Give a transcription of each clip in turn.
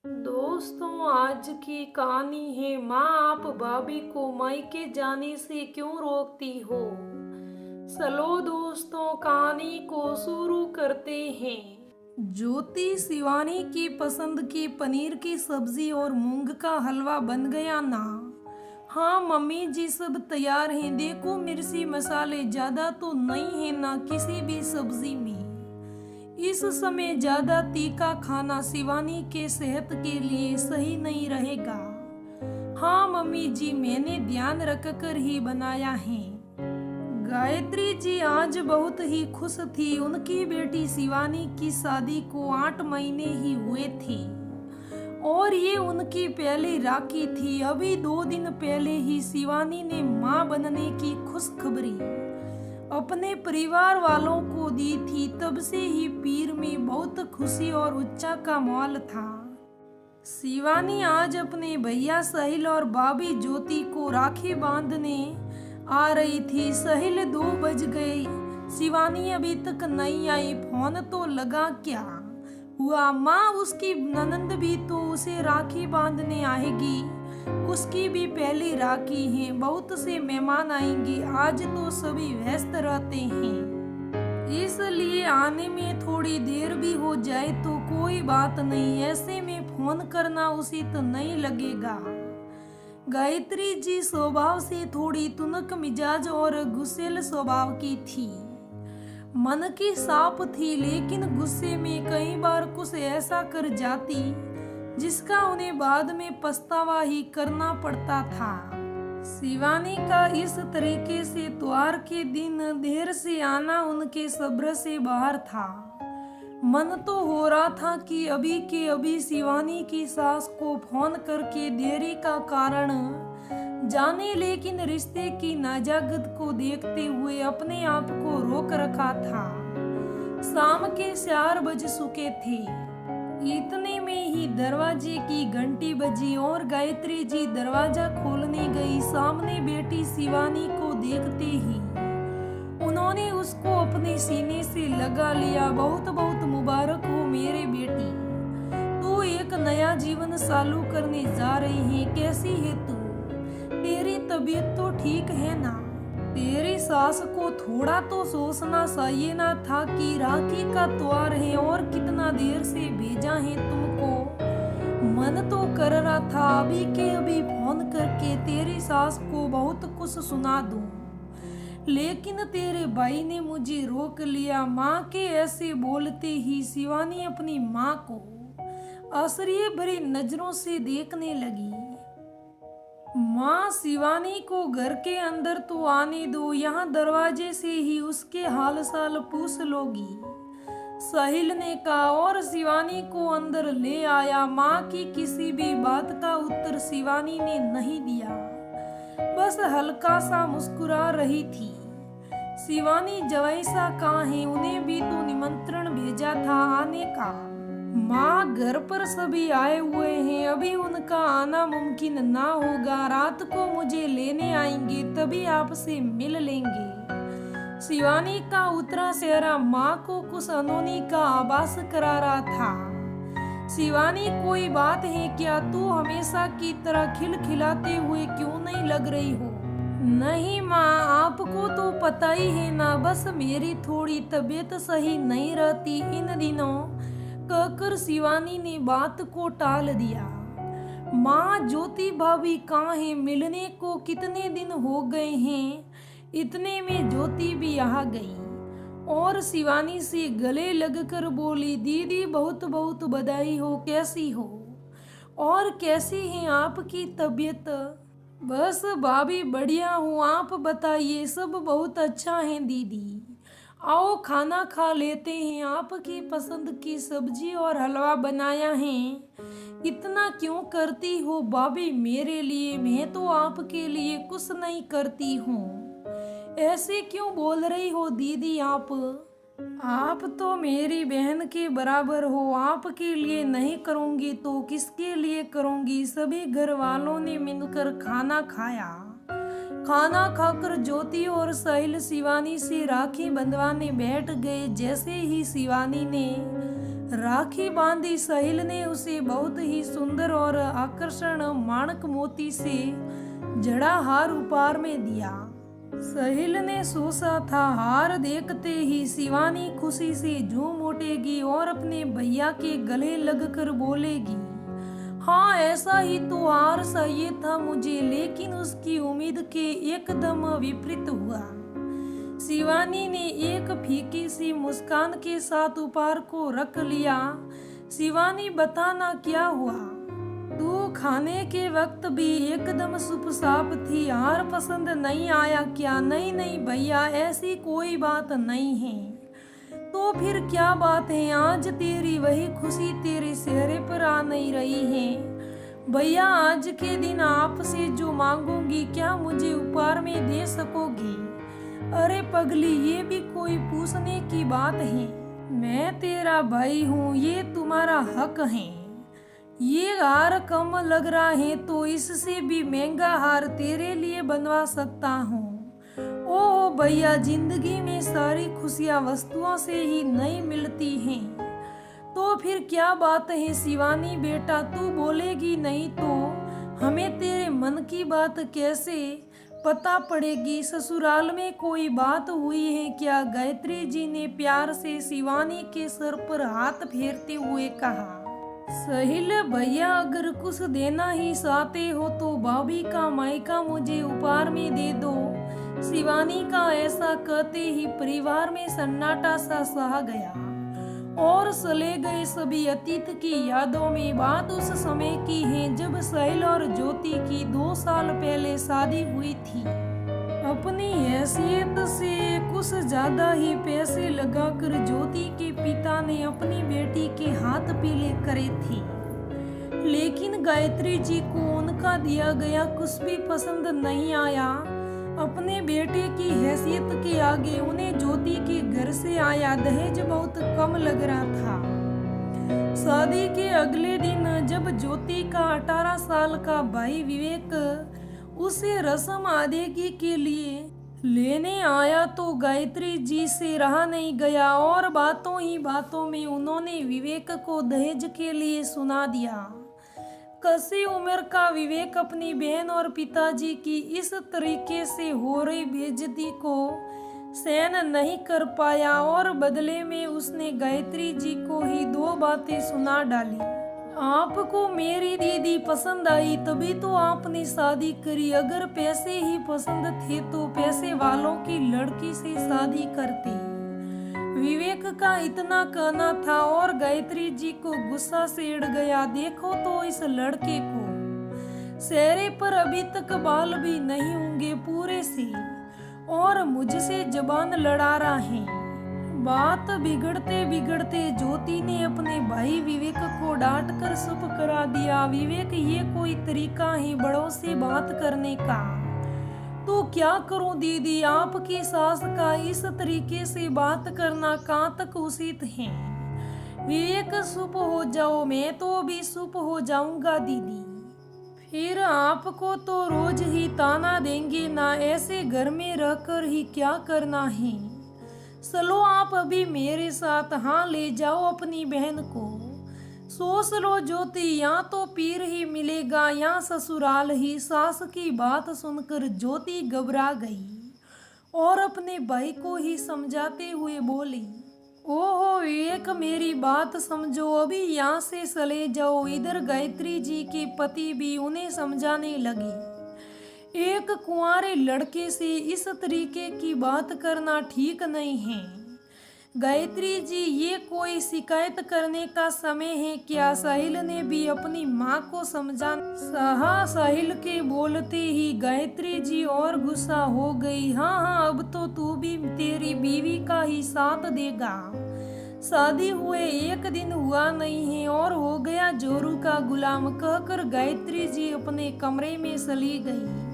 दोस्तों, आज की कहानी है माँ आप भाभी को मायके जाने से क्यों रोकती हो। चलो दोस्तों, कहानी को शुरू करते हैं। ज्योति शिवानी की पसंद की पनीर की सब्जी और मूंग का हलवा बन गया ना। हाँ मम्मी जी, सब तैयार हैं। देखो, मिर्ची मसाले ज्यादा तो नहीं है ना किसी भी सब्जी में। इस समय ज्यादा तीखा खाना शिवानी के सेहत के लिए सही नहीं रहेगा। हाँ मम्मी जी, मैंने ध्यान रखकर ही बनाया है। गायत्री जी आज बहुत ही खुश थी। उनकी बेटी शिवानी की शादी को 8 महीने ही हुए थे और ये उनकी पहली राखी थी। अभी 2 दिन पहले ही शिवानी ने माँ बनने की खुशखबरी अपने परिवार वालों को दी थी। तब से ही पीर में बहुत खुशी और उत्साह का माहौल था। शिवानी आज अपने भैया साहिल और भाभी ज्योति को राखी बांधने आ रही थी। साहिल 2 बज गए, शिवानी अभी तक नहीं आई। फोन तो लगा, क्या हुआ माँ? उसकी ननंद भी तो उसे राखी बांधने आएगी। उसकी भी पहली राखी है, बहुत से मेहमान आएंगे। आज तो सभी व्यस्त रहते हैं, इसलिए आने में थोड़ी देर भी हो जाए तो कोई बात नहीं। ऐसे में फोन करना उचित नहीं लगेगा। गायत्री जी स्वभाव से थोड़ी तुनक मिजाज और गुस्सेल स्वभाव की थी। मन की साफ थी, लेकिन गुस्से में कई बार कुछ ऐसा कर जाती जिसका उन्हें बाद में पछतावा ही करना पड़ता था। शिवानी का इस तरीके से त्योहार के दिन देर से आना उनके सब्र से बाहर था। मन तो हो रहा था कि अभी के अभी शिवानी की सास को फोन करके देरी का कारण जाने, लेकिन रिश्ते की नाजायज को देखते हुए अपने आप को रोक रखा था। शाम के 4 बज चुके थे। इतने में ही दरवाजे की घंटी बजी और गायत्री जी दरवाजा खोलने गई। सामने बेटी शिवानी को देखते ही उन्होंने उसको अपने सीने से लगा लिया। बहुत बहुत मुबारक हो मेरे बेटी, तू एक नया जीवन चालू करने जा रही है। कैसी है तू? तेरी तबीयत तो ठीक है ना? तेरी सास को थोड़ा तो सोचना चाहिए ना था कि राखी का त्योहार है और कितना देर से भेजा है तुमको। मन तो कर रहा था अभी के अभी फोन करके तेरी सास को बहुत कुछ सुना दूं, लेकिन तेरे भाई ने मुझे रोक लिया। माँ के ऐसे बोलते ही शिवानी अपनी माँ को आश्चर्य भरी नजरों से देखने लगी। माँ, शिवानी को घर के अंदर तो आने दो, यहाँ दरवाजे से ही उसके हाल साल पूछ लोगी, साहिल ने कहा और शिवानी को अंदर ले आया। माँ की किसी भी बात का उत्तर शिवानी ने नहीं दिया, बस हल्का सा मुस्कुरा रही थी। शिवानी जवैसा कहाँ है? उन्हें भी तो निमंत्रण भेजा था आने का। माँ, घर पर सभी आए हुए हैं, अभी उनका आना मुमकिन ना होगा। रात को मुझे लेने आएंगे, तभी आपसे मिल लेंगे। शिवानी का उतरा चेहरा माँ को कुछ अनहोनी का आभास करा रहा था। शिवानी, कोई बात है क्या? तू हमेशा की तरह खिलखिलाते हुए क्यों नहीं लग रही हो? नहीं माँ, आपको तो पता ही है ना, बस मेरी थोड़ी तबीयत सही नहीं रहती इन दिनों, कहकर शिवानी ने बात को टाल दिया। माँ, ज्योति भाभी कहाँ है? मिलने को कितने दिन हो गए हैं। इतने में ज्योति भी आ गई और शिवानी से गले लगकर बोली, दीदी बहुत बहुत बधाई हो। कैसी हो और कैसी है आपकी तबीयत? बस भाभी बढ़िया हूँ, आप बताइए। सब बहुत अच्छा है दीदी। आओ खाना खा लेते हैं, आपकी पसंद की सब्जी और हलवा बनाया है। इतना क्यों करती हो भाभी मेरे लिए? मैं तो आपके लिए कुछ नहीं करती हूँ। ऐसे क्यों बोल रही हो दीदी? आप तो मेरी बहन के बराबर हो। आपके लिए नहीं करूँगी तो किसके लिए करूँगी? सभी घर वालों ने मिलकर खाना खाया। खाना खाकर ज्योति और साहिल शिवानी से राखी बंधवाने बैठ गए। जैसे ही शिवानी ने राखी बांधी साहिल ने उसे बहुत ही सुंदर और आकर्षण माणक मोती से जड़ा हार उपहार में दिया। साहिल ने सोचा था हार देखते ही शिवानी खुशी से झूम उठेगी और अपने भैया के गले लगकर बोलेगी, हाँ ऐसा ही तो हार चाहिए था मुझे। लेकिन उसकी उम्मीद के एकदम विपरीत हुआ। शिवानी ने एक फीकी सी मुस्कान के साथ उपहार को रख लिया। शिवानी बताना क्या हुआ? तू खाने के वक्त भी एकदम चुपचाप थी। हार पसंद नहीं आया क्या? नहीं नहीं भैया ऐसी कोई बात नहीं है। तो फिर क्या बात है? आज तेरी वही खुशी तेरे चेहरे पर आ नहीं रही है। भैया आज के दिन आपसे जो मांगूंगी क्या मुझे उपहार में दे सकोगी? अरे पगली ये भी कोई पूछने की बात है? मैं तेरा भाई हूँ, ये तुम्हारा हक है। ये हार कम लग रहा है तो इससे भी महंगा हार तेरे लिए बनवा सकता हूँ। ओह भैया जिंदगी में सारी खुशियाँ वस्तुओं से ही नहीं मिलती हैं। तो फिर क्या बात है शिवानी बेटा, तू बोलेगी नहीं तो हमें तेरे मन की बात कैसे पता पड़ेगी? ससुराल में कोई बात हुई है क्या? गायत्री जी ने प्यार से शिवानी के सर पर हाथ फेरते हुए कहा। साहिल भैया अगर कुछ देना ही चाहते हो तो भाभी का मायका मुझे उपहार में दे दो। शिवानी का ऐसा कहते ही परिवार में सन्नाटा सा छा गया और चले गए सभी अतीत की यादों में। बात उस समय की है जब साहिल और ज्योति की 2 साल पहले शादी हुई थी। अपनी हैसियत से कुछ ज्यादा ही पैसे लगाकर ज्योति के पिता ने अपनी बेटी के हाथ पीले करे थे। लेकिन गायत्री जी को उनका दिया गया कुछ भी पसंद नहीं आया। अपने बेटे की हैसियत के आगे उन्हें ज्योति के घर से आया दहेज बहुत कम लग रहा था। शादी के अगले दिन जब ज्योति का 18 साल का भाई विवेक उसे रस्म अदायगी के लिए लेने आया तो गायत्री जी से रहा नहीं गया और बातों ही बातों में उन्होंने विवेक को दहेज के लिए सुना दिया। कसी उम्र का विवेक अपनी बहन और पिताजी की इस तरीके से हो रही बेइज्जती को सहन नहीं कर पाया और बदले में उसने गायत्री जी को ही 2 बातें सुना डाली। आपको मेरी दीदी पसंद आई तभी तो आपने शादी करी। अगर पैसे ही पसंद थे तो पैसे वालों की लड़की से शादी करते। विवेक का इतना कहना था और गायत्री जी को गुस्सा सेड़ गया। देखो तो इस लड़के को, चेहरे पर अभी तक बाल भी नहीं होंगे पूरे से और मुझसे जबान लड़ा रहा है। बात बिगड़ते बिगड़ते ज्योति ने अपने भाई विवेक को डांट कर चुप करा दिया। विवेक ये कोई तरीका है बड़ों से बात करने का? तो क्या करूं दीदी, आपकी सास का इस तरीके से बात करना कहाँ तक उचित है? विवेक चुप हो जाओ, मैं तो अभी चुप हो जाऊंगा दीदी। फिर आपको तो रोज ही ताना देंगे ना, ऐसे घर में रहकर ही क्या करना है? चलो आप अभी मेरे साथ, हाँ ले जाओ अपनी बहन को। सोच लो ज्योति, यहाँ तो पीर ही मिलेगा या ससुराल ही। सास की बात सुनकर ज्योति घबरा गई और अपने भाई को ही समझाते हुए बोली, ओहो विवेक मेरी बात समझो, अभी यहाँ से चले जाओ। इधर गायत्री जी के पति भी उन्हें समझाने लगे। एक कुंवारे लड़के से इस तरीके की बात करना ठीक नहीं है। गायत्री जी ये कोई शिकायत करने का समय है क्या? साहिल ने भी अपनी माँ को समझाना। साहिल के बोलते ही गायत्री जी और गुस्सा हो गई। हाँ अब तो तू भी तेरी बीवी का ही साथ देगा। शादी हुए 1 दिन हुआ नहीं है और हो गया जोरू का गुलाम, कहकर गायत्री जी अपने कमरे में चली गई।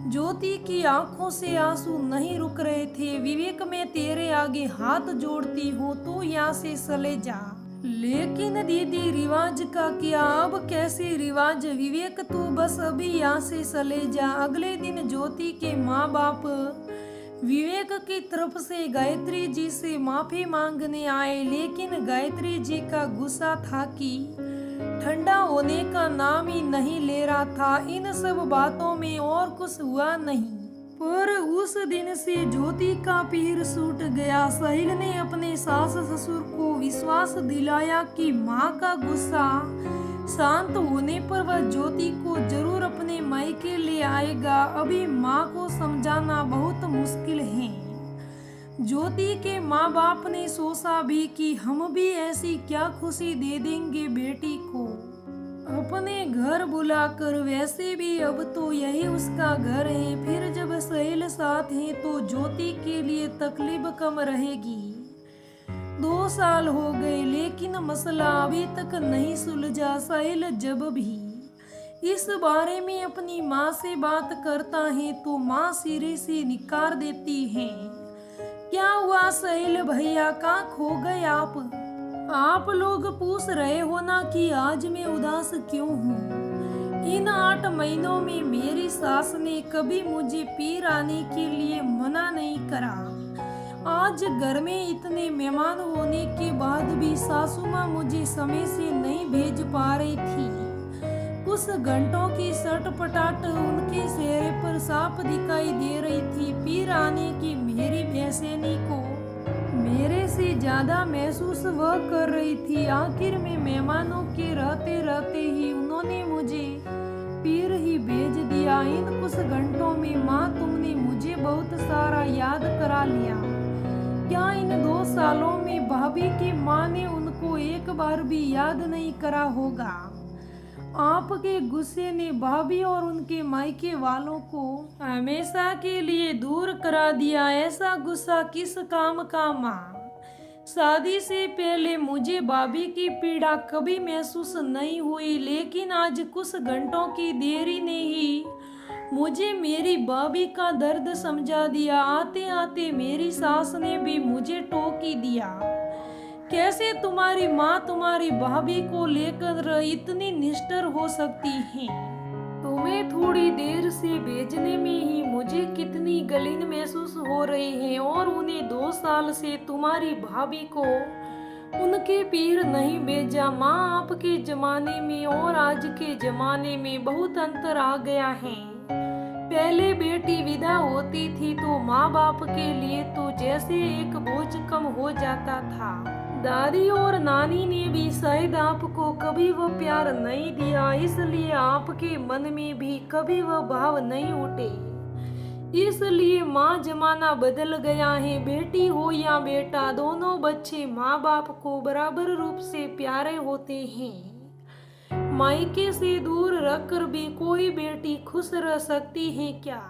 ज्योति की आंखों से आंसू नहीं रुक रहे थे। विवेक मैं तेरे आगे हाथ जोड़ती हूँ, तू यहाँ से चले जा। लेकिन दीदी रिवाज का क्या? अब कैसे रिवाज? विवेक तू बस अभी यहाँ से चले जा। अगले दिन ज्योति के माँ बाप विवेक की तरफ से गायत्री जी से माफी मांगने आए, लेकिन गायत्री जी का गुस्सा था कि ठंडा होने का नाम ही नहीं ले रहा था। इन सब बातों में और कुछ हुआ नहीं, पर उस दिन से ज्योति का पीर छूट गया। साहिल ने अपने सास ससुर को विश्वास दिलाया कि माँ का गुस्सा शांत होने पर वह ज्योति को जरूर अपने मायके ले आएगा। अभी माँ को समझाना बहुत मुश्किल है। ज्योति के माँ बाप ने सोचा भी कि हम भी ऐसी क्या खुशी दे देंगे बेटी को अपने घर बुलाकर। वैसे भी अब तो यही उसका घर है, फिर जब साहिल साथ है तो ज्योति के लिए तकलीफ कम रहेगी। 2 साल हो गए लेकिन मसला अभी तक नहीं सुलझा। साहिल जब भी इस बारे में अपनी माँ से बात करता है तो माँ सिरे से निकार देती है। क्या हुआ साहिल भैया, कहाँ खो गए आप लोग पूछ रहे हो ना कि आज मैं उदास क्यों हूँ। इन 8 महीनों में मेरी सास ने कभी मुझे पीर आने के लिए मना नहीं करा। आज घर में इतने मेहमान होने के बाद भी सासू माँ मुझे समय से नहीं भेज पा रही थी। कुछ घंटों की सटपटाट उनके चेहरे पर साफ दिखाई दे रही थी। पीर आने की मेरी बेचैनी को मेरे से ज्यादा महसूस वह कर रही थी। आखिर में मेहमानों के रहते रहते ही उन्होंने मुझे पीर ही भेज दिया। इन कुछ घंटों में माँ तुमने मुझे बहुत सारा याद करा लिया। क्या इन 2 सालों में भाभी की माँ ने उनको एक बार भी याद नहीं करा होगा। आपके गुस्से ने भाभी और उनके मायके वालों को हमेशा के लिए दूर करा दिया। ऐसा गुस्सा किस काम का माँ। शादी से पहले मुझे भाभी की पीड़ा कभी महसूस नहीं हुई, लेकिन आज कुछ घंटों की देरी ने ही मुझे मेरी भाभी का दर्द समझा दिया। आते आते मेरी सास ने भी मुझे टोक ही दिया। कैसे तुम्हारी माँ तुम्हारी भाभी को लेकर इतनी निष्ठुर हो सकती है। तुम्हें थोड़ी देर से भेजने में ही मुझे कितनी गलीन महसूस हो रही है, और उन्हें 2 साल से तुम्हारी भाभी को उनके पीर नहीं भेजा। माँ, आपके जमाने में और आज के जमाने में बहुत अंतर आ गया है। पहले बेटी विदा होती थी तो माँ बाप के लिए तो जैसे एक बोझ कम हो जाता था। दादी और नानी ने भी शायद आपको कभी वह प्यार नहीं दिया, इसलिए आपके मन में भी कभी वह भाव नहीं उठे। इसलिए माँ, जमाना बदल गया है। बेटी हो या बेटा, दोनों बच्चे माँ बाप को बराबर रूप से प्यारे होते हैं। मायके से दूर रखकर भी कोई बेटी खुश रह सकती है क्या।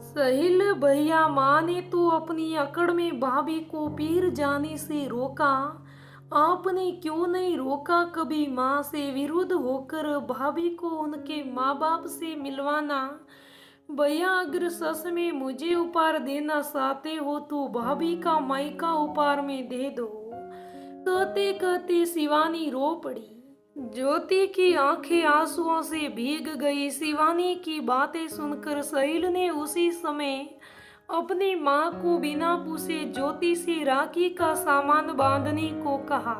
साहिल भैया, माँ ने तो अपनी अकड़ में भाभी को पीर जाने से रोका। आपने क्यों नहीं रोका कभी माँ से विरुद्ध होकर भाभी को उनके माँ बाप से मिलवाना। भैया, अगर सच में मुझे उपहार देना चाहते हो तो भाभी का मायका उपहार में दे दो। कहते कहते शिवानी रो पड़ी। ज्योति की आंखें आंसुओं से भीग गई। शिवानी की बातें सुनकर साहिल ने उसी समय अपनी माँ को बिना पूछे ज्योति से राखी का सामान बांधने को कहा।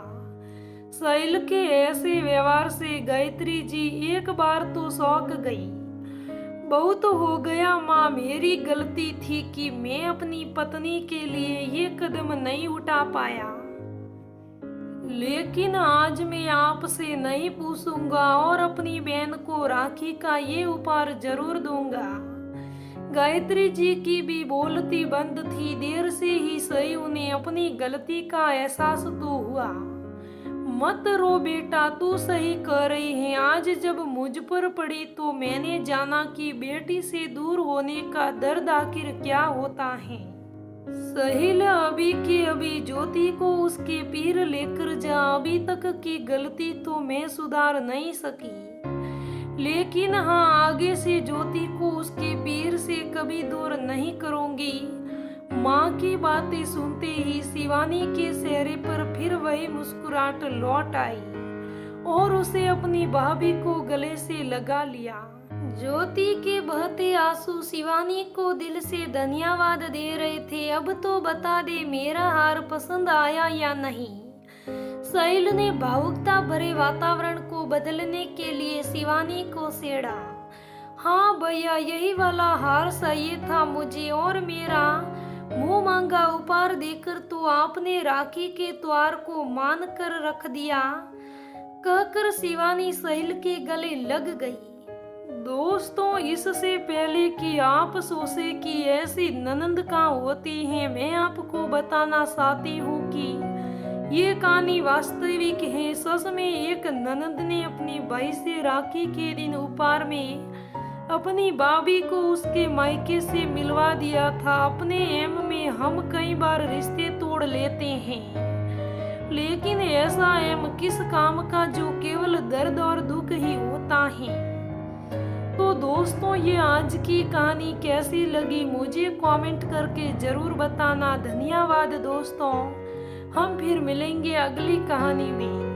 साहिल के ऐसे व्यवहार से गायत्री जी एक बार तो चौंक गई। बहुत हो गया माँ, मेरी गलती थी कि मैं अपनी पत्नी के लिए ये कदम नहीं उठा पाया, लेकिन आज मैं आपसे नहीं पूछूंगा और अपनी बहन को राखी का ये उपहार जरूर दूंगा। गायत्री जी की भी बोलती बंद थी। देर से ही सही उन्हें अपनी गलती का एहसास तो हुआ। मत रो बेटा, तू सही कह रही है। आज जब मुझ पर पड़ी तो मैंने जाना कि बेटी से दूर होने का दर्द आखिर क्या होता है। साहिल, अभी के अभी ज्योति को उसके पीर लेकर जा। अभी तक की गलती तो मैं सुधार नहीं सकी, लेकिन हाँ, आगे से ज्योति को उसके पीर से कभी दूर नहीं करूंगी। माँ की बातें सुनते ही शिवानी के चेहरे पर फिर वही मुस्कुराहट लौट आई और उसे अपनी भाभी को गले से लगा लिया। ज्योति के बहते आंसू शिवानी को दिल से धन्यवाद दे रहे थे। अब तो बता दे मेरा हार पसंद आया या नहीं। साहिल ने भावुकता भरे वातावरण को बदलने के लिए शिवानी को छेड़ा। हाँ भैया, यही वाला हार चाहिए था मुझे, और मेरा मुंह मांगा उपहार देकर तो आपने राखी के त्योहार को मान कर रख दिया, कहकर शिवानी साहिल के गले लग गई। दोस्तों, इससे पहले कि आप सोचे कि ऐसी ननंद कहाँ होती है, मैं आपको बताना चाहती हूँ कि ये कहानी वास्तविक है। सच में एक ननंद ने अपनी भाई से राखी के दिन उपहार में अपनी भाभी को उसके मायके से मिलवा दिया था। अपने एम में हम कई बार रिश्ते तोड़ लेते हैं, लेकिन ऐसा एम किस काम का जो केवल दर्द और दुख ही होता है। तो दोस्तों, ये आज की कहानी कैसी लगी मुझे कमेंट करके जरूर बताना। धन्यवाद दोस्तों, हम फिर मिलेंगे अगली कहानी में।